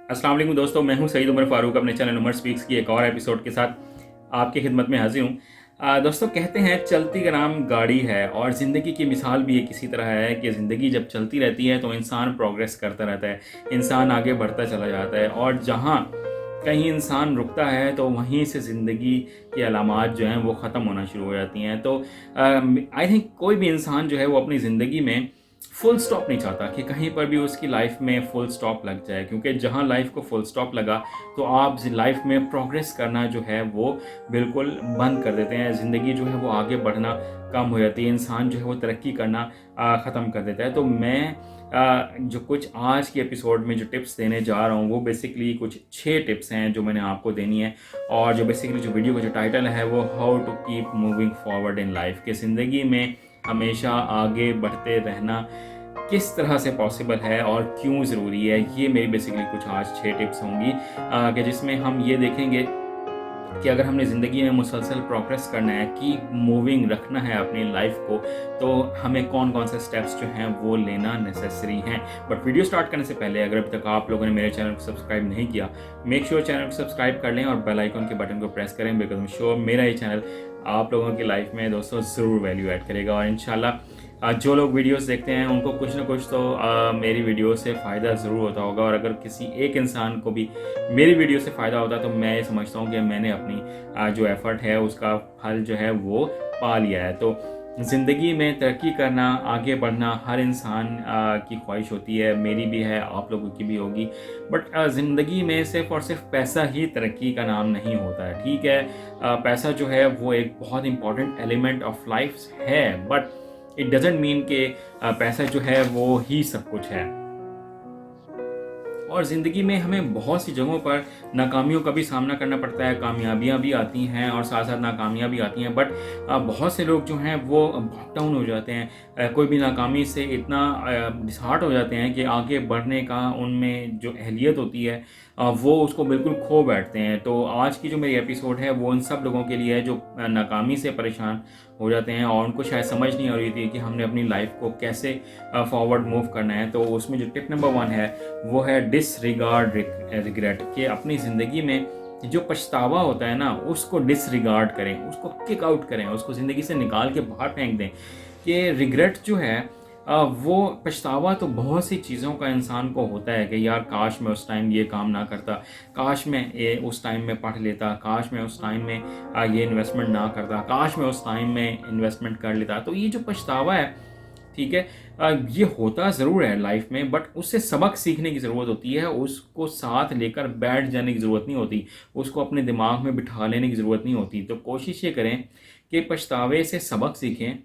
अस्सलाम वालेकुम दोस्तों, मैं हूं सईद उमर फारूक अपने चैनल उमर स्पीक्स की एक और एपिसोड के साथ आपकी खिदमत में हाजिर हूं। दोस्तों कहते हैं चलती का नाम गाड़ी है और ज़िंदगी की मिसाल भी एक इसी तरह है कि ज़िंदगी जब चलती रहती है तो इंसान प्रोग्रेस करता रहता है, इंसान आगे बढ़ता चला जाता है और जहां कहीं इंसान रुकता है तो वहीं से ज़िंदगी की अलामात जो हैं वो ख़त्म होना शुरू हो जाती हैं। तो आई थिंक कोई भी इंसान जो है वो अपनी ज़िंदगी में फुल स्टॉप नहीं चाहता कि कहीं पर भी उसकी लाइफ में फुल स्टॉप लग जाए, क्योंकि जहाँ लाइफ को फुल स्टॉप लगा तो आप लाइफ में प्रोग्रेस करना जो है वो बिल्कुल बंद कर देते हैं। ज़िंदगी जो है वो आगे बढ़ना कम हो जाती है, इंसान जो है वो तरक्की करना ख़त्म कर देता है। तो मैं जो कुछ आज की एपिसोड में जो टिप्स देने जा रहा हूँ वो बेसिकली कुछ 6 टिप्स हैं जो मैंने आपको देनी है। और जो बेसिकली जो वीडियो का जो टाइटल है वो how to keep moving forward in life, कि ज़िंदगी में हमेशा आगे बढ़ते रहना किस तरह से पॉसिबल है और क्यों ज़रूरी है। ये मेरी बेसिकली कुछ आज 6 टिप्स होंगी कि जिसमें हम ये देखेंगे कि अगर हमने ज़िंदगी में मुसलसल प्रोग्रेस करना है, कि मूविंग रखना है अपनी लाइफ को, तो हमें कौन कौन से स्टेप्स जो हैं वो लेना नेसेसरी हैं। बट वीडियो स्टार्ट करने से पहले अगर अभी तक आप लोगों ने मेरे चैनल को सब्सक्राइब नहीं किया, मेक श्योर चैनल को सब्सक्राइब कर लें और बेल आइकन के बटन को प्रेस करें, बिकॉज आई एम श्योर मेरा ये चैनल आप लोगों की लाइफ में दोस्तों ज़रूर वैल्यू ऐड करेगा। और इंशाल्लाह जो लोग वीडियोस देखते हैं उनको कुछ ना कुछ तो मेरी वीडियो से फ़ायदा ज़रूर होता होगा। और अगर किसी एक इंसान को भी मेरी वीडियो से फ़ायदा होता है तो मैं ये समझता हूँ कि मैंने अपनी जो एफ़र्ट है उसका फल जो है वो पा लिया है। तो ज़िंदगी में तरक्की करना, आगे बढ़ना हर इंसान की ख्वाहिश होती है, मेरी भी है, आप लोगों की भी होगी। बट ज़िंदगी में सिर्फ़ और सिर्फ पैसा ही तरक्की का नाम नहीं होता है। ठीक है, पैसा जो है वो एक बहुत इंपॉर्टेंट एलिमेंट ऑफ लाइफ है, बट इट डजेंट मीन कि पैसा जो है वो ही सब कुछ है। और ज़िंदगी में हमें बहुत सी जगहों पर नाकामियों का भी सामना करना पड़ता है, कामयाबियाँ भी आती हैं और साथ साथ नाकामियाँ भी आती हैं। बट बहुत से लोग जो हैं वो बॉक डाउन हो जाते हैं, कोई भी नाकामी से इतना डिसहार्ट हो जाते हैं कि आगे बढ़ने का उनमें जो अहलियत होती है वो उसको बिल्कुल खो बैठते हैं। तो आज की जो मेरी एपिसोड है वो उन सब लोगों के लिए है जो नाकामी से परेशान हो जाते हैं और उनको शायद समझ नहीं आ रही थी कि हमने अपनी लाइफ को कैसे फॉरवर्ड मूव करना है। तो उसमें जो टिप नंबर 1 है वो है डिसरिगार्ड रिग्रेट, कि अपनी ज़िंदगी में जो पछतावा होता है ना उसको डिसरिगार्ड करें, उसको किक आउट करें, उसको ज़िंदगी से निकाल के बाहर फेंक दें। कि रिग्रेट जो है वो पछतावा तो बहुत सी चीज़ों का इंसान को होता है कि यार काश मैं उस टाइम ये काम ना करता, काश मैं ये उस टाइम में पढ़ लेता, काश मैं उस टाइम में ये इन्वेस्टमेंट ना करता, काश मैं उस टाइम में इन्वेस्टमेंट कर लेता। तो ये जो पछतावा है, ठीक है, ये होता ज़रूर है लाइफ में, बट उससे सबक सीखने की ज़रूरत होती है। उसको साथ लेकर बैठ जाने की ज़रूरत नहीं होती, उसको अपने दिमाग में बिठा लेने की ज़रूरत नहीं होती। तो कोशिश ये करें कि पछतावे से सबक सीखें,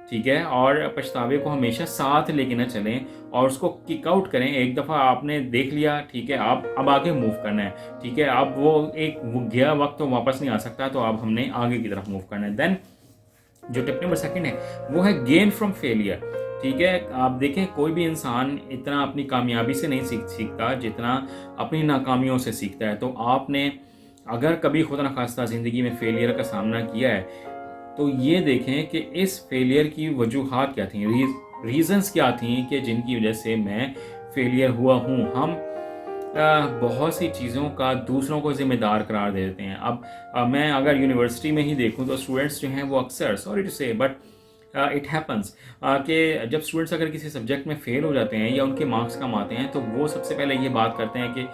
ठीक है, और पछतावे को हमेशा साथ लेके ना चलें और उसको किक आउट करें। एक दफ़ा आपने देख लिया, ठीक है, आप अब आगे मूव करना है, ठीक है, अब वो गया वक्त तो वापस नहीं आ सकता, तो अब हमने आगे की तरफ मूव करना है। देन जो टिप नंबर 2 है वो है गेन फ्रॉम फेलियर। ठीक है, आप देखें कोई भी इंसान इतना अपनी कामयाबी से नहीं सीखता जितना अपनी नाकामियों से सीखता है। तो आपने अगर कभी खुदा न खास्ता ज़िंदगी में फेलियर का सामना किया है तो ये देखें कि इस फेलियर की वजूहात क्या थी, रीज़न्स क्या थी कि जिनकी वजह से मैं फेलियर हुआ हूँ। हम बहुत सी चीज़ों का दूसरों को ज़िम्मेदार करार दे देते हैं। अब मैं अगर यूनिवर्सिटी में ही देखूँ तो स्टूडेंट्स जो हैं वो अक्सर, सॉरी टू से बट इट हैपन्स, कि जब स्टूडेंट्स अगर किसी सब्जेक्ट में फ़ेल हो जाते हैं या उनके मार्क्स कम आते हैं तो वो सबसे पहले ये बात करते हैं कि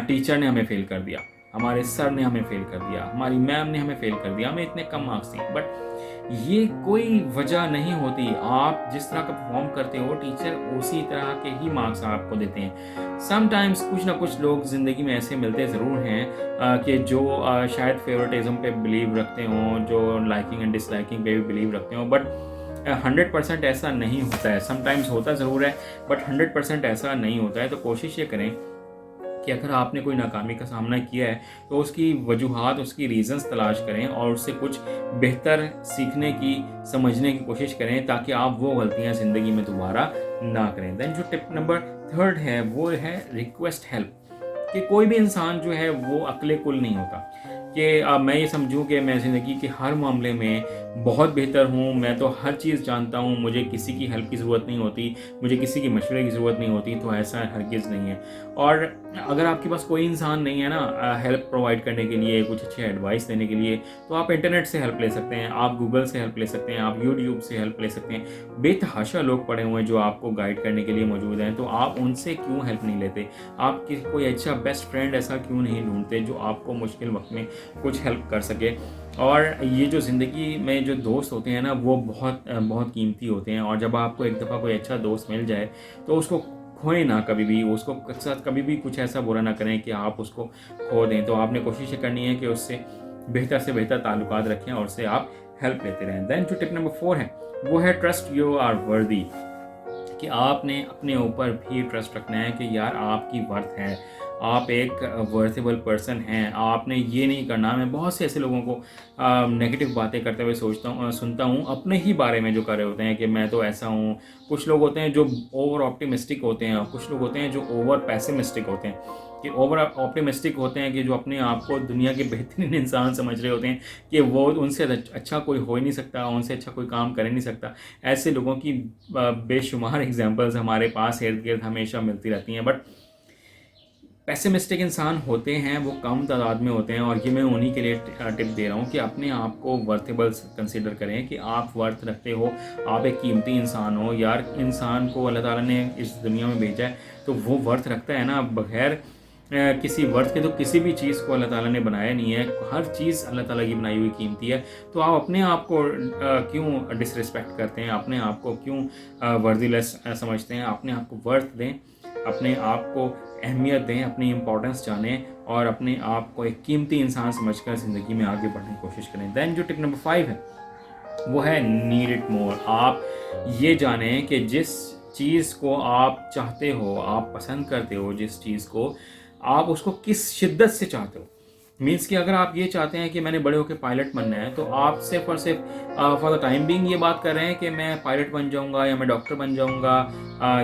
टीचर ने हमें फ़ेल कर दिया, हमारे सर ने हमें फ़ेल कर दिया, हमारी मैम ने हमें फ़ेल कर दिया, हमें इतने कम मार्क्स दिए। बट ये कोई वजह नहीं होती। आप जिस तरह का परफॉर्म करते हो टीचर उसी तरह के ही मार्क्स आपको देते हैं। समटाइम्स कुछ ना कुछ लोग ज़िंदगी में ऐसे मिलते ज़रूर हैं कि जो शायद फेवरेटिज्म पे बिलीव रखते हों, जो लाइकिंग एंड डिसलाइकिंग पे भी बिलीव रखते हों, बट 100% ऐसा नहीं होता है। समटाइम्स होता ज़रूर है बट 100% ऐसा नहीं होता है। तो कोशिश ये करें कि अगर आपने कोई नाकामी का सामना किया है तो उसकी वजूहात, उसकी रीज़न्स तलाश करें और उससे कुछ बेहतर सीखने की, समझने की कोशिश करें ताकि आप वो गलतियां ज़िंदगी में दोबारा ना करें। देन जो टिप नंबर 3 है वो है रिक्वेस्ट हेल्प, कि कोई भी इंसान जो है वो अक्ले कुल नहीं होता। कि मैं ये समझूँ कि मैं ज़िंदगी के हर मामले में बहुत बेहतर हूँ, मैं तो हर चीज़ जानता हूँ, मुझे किसी की हेल्प की ज़रूरत नहीं होती, मुझे किसी के मशवरे की ज़रूरत नहीं होती, तो ऐसा हरगिज़ नहीं है। और अगर आपके पास कोई इंसान नहीं है ना हेल्प प्रोवाइड करने के लिए, कुछ अच्छी एडवाइस देने के लिए, तो आप इंटरनेट से हेल्प ले सकते हैं, आप गूगल से हेल्प ले सकते हैं, आप यूट्यूब से हेल्प ले सकते हैं। बेतहाशा लोग पड़े हुए हैं जो आपको गाइड करने के लिए मौजूद हैं, तो आप उनसे क्यों हेल्प नहीं लेते? आप कोई अच्छा बेस्ट फ्रेंड ऐसा क्यों नहीं ढूँढते जो आपको मुश्किल वक़्त में कुछ हेल्प कर सके? और ये जो ज़िंदगी में जो दोस्त होते हैं ना, वो बहुत कीमती होते हैं, और जब आपको एक दफ़ा कोई अच्छा दोस्त मिल जाए, तो उसको खोएँ ना कभी भी, उसको साथ कभी भी कुछ ऐसा बुरा ना करें कि आप उसको खो दें। तो आपने कोशिश ये करनी है कि उससे बेहतर से बेहतर ताल्लुकात रखें और उससे आप हेल्प लेते रहें। देन जो टिप नंबर 4 है, वो है ट्रस्ट यू आर वर्दी, कि आपने अपने ऊपर भी ट्रस्ट रखना है कि यार आपकी वर्थ है, आप एक वर्थेबल पर्सन हैं। आपने ये नहीं करना, मैं बहुत से ऐसे लोगों को नेगेटिव बातें करते हुए सुनता हूँ अपने ही बारे में, जो कर रहे होते हैं कि मैं तो ऐसा हूँ। कुछ लोग होते हैं जो ओवर ऑप्टिमिस्टिक होते हैं, और कुछ लोग होते हैं जो ओवर पैसिमिस्टिक होते हैं। कि ओवर ऑप्टिमिस्टिक होते हैं कि जो अपने आप को दुनिया के बेहतरीन इंसान समझ रहे होते हैं कि वो उनसे अच्छा कोई हो ही नहीं सकता, उनसे अच्छा कोई काम कर ही नहीं सकता। ऐसे लोगों की बेशुमार एग्जांपल्स हमारे पास इर्द गिर्द हमेशा मिलती रहती हैं। बट पेसिमिस्टिक इंसान होते हैं वो कम तादाद में होते हैं, और ये मैं उन्हीं के लिए टिप दे रहा हूँ कि अपने आप को वर्थेबल कंसिडर करें कि आप वर्थ रखते हो, आप एक कीमती इंसान हो। यार इंसान को अल्लाह ताला ने इस दुनिया में भेजा है तो वो वर्थ रखता है ना, बगैर किसी वर्थ के तो किसी भी चीज़ को अल्लाह ताला ने बनाया नहीं है। हर चीज़ अल्लाह ताला की बनाई हुई कीमती है। तो आप अपने आप को क्यों डिसरिस्पेक्ट करते हैं, अपने आप को क्यों वर्दीलेस समझते हैं? अपने आप को वर्थ दें, अपने आप को अहमियत दें, अपनी इम्पोर्टेंस जानें, और अपने आप को एक कीमती इंसान समझकर ज़िंदगी में आगे बढ़ने की कोशिश करें। दैन जो टिप नंबर 5 है, वो है नीड इट मोर। आप ये जानें कि जिस चीज़ को आप चाहते हो, आप पसंद करते हो, जिस चीज़ को आप उसको किस शिद्दत से चाहते हो। मीन्स कि अगर आप ये चाहते हैं कि मैंने बड़े होकर पायलट बनना है, तो आप सिर्फ और सिर्फ फॉर द टाइम बीइंग ये बात कर रहे हैं कि मैं पायलट बन जाऊंगा, या मैं डॉक्टर बन जाऊंगा,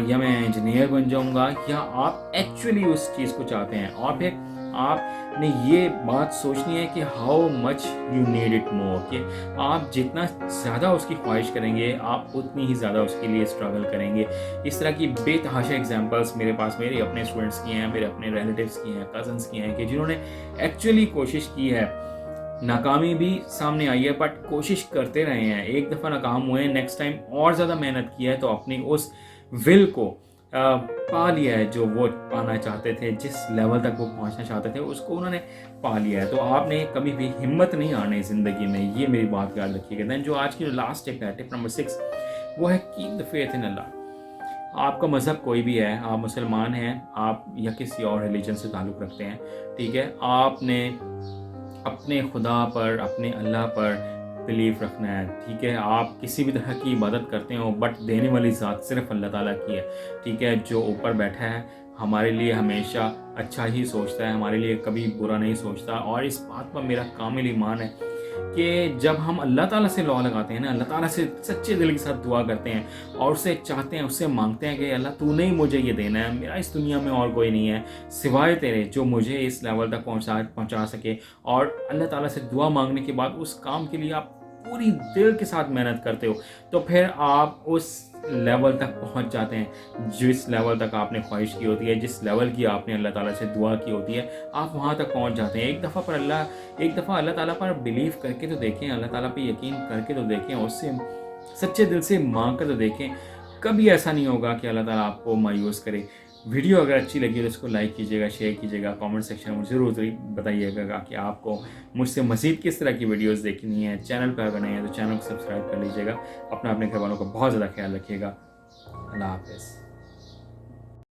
या मैं इंजीनियर बन जाऊंगा, या आप एक्चुअली उस चीज़ को चाहते हैं। और फिर आपने ये बात सोचनी है कि how much you need it more, कि आप जितना ज़्यादा उसकी ख्वाहिश करेंगे, आप उतनी ही ज़्यादा उसके लिए स्ट्रगल करेंगे। इस तरह की बेतहाशा एग्जांपल्स मेरे पास मेरे अपने स्टूडेंट्स की हैं, मेरे अपने रिलेटिव्स की हैं, कज़न्स की हैं, कि जिन्होंने एक्चुअली कोशिश की है, नाकामी भी सामने आई है, बट कोशिश करते रहे हैं। एक दफ़ा नाकाम हुए, नेक्स्ट टाइम और ज़्यादा मेहनत की है, तो अपनी उस विल को पा लिया है जो वो पाना चाहते थे, जिस लेवल तक वो पहुंचना चाहते थे उसको उन्होंने पा लिया है। तो आपने कभी भी हिम्मत नहीं हारनी ज़िंदगी में, ये मेरी बात याद रखिएगा। दैन जो आज की जो लास्ट टिप है, टिप नंबर 6, वो है कीप द फेथ इन अल्लाह। आपका मज़हब कोई भी है, आप मुसलमान हैं, आप या किसी और रिलीजन से ताल्लुक़ रखते हैं, ठीक है, आपने अपने खुदा पर, अपने अल्लाह पर बिलीफ रखना है, ठीक है। आप किसी भी तरह की इबादत करते हो, बट देने वाली ज़ात सिर्फ अल्लाह ताला की है, ठीक है। जो ऊपर बैठा है हमारे लिए हमेशा अच्छा ही सोचता है, हमारे लिए कभी बुरा नहीं सोचता। और इस बात पर मेरा कामिल ईमान है कि जब हम अल्लाह ताला से लॉ लगाते हैं ना, अल्लाह ताला से सच्चे दिल के साथ दुआ करते हैं और उससे चाहते हैं, उससे मांगते हैं कि अल्लाह तूने ही मुझे ये देना है, मेरा इस दुनिया में और कोई नहीं है सिवाय तेरे जो मुझे इस लेवल तक पहुंचा सके। और अल्लाह ताला से दुआ मांगने के बाद उस काम के लिए आप पूरी दिल के साथ मेहनत करते हो, तो फिर आप उस लेवल तक पहुंच जाते हैं जिस लेवल तक आपने ख्वाहिश की होती है, जिस लेवल की आपने अल्लाह ताला से दुआ की होती है, आप वहां तक पहुंच जाते हैं। एक दफ़ा अल्लाह ताला पर बिलीव करके तो देखें, अल्लाह ताला पे यकीन करके तो देखें, उससे सच्चे दिल से मांग कर तो देखें। कभी ऐसा नहीं होगा कि अल्लाह ताला आपको मायूस करे। वीडियो अगर अच्छी लगी तो इसको लाइक कीजिएगा, शेयर कीजिएगा, कमेंट सेक्शन में ज़रूर बताइएगा कि आपको मुझसे मज़ीद किस तरह की वीडियोस देखनी है। चैनल पर अगर नहीं है तो चैनल को सब्सक्राइब कर लीजिएगा। अपने घर वालों का बहुत ज़्यादा ख्याल रखिएगा। अल्लाह हाफ़िज़।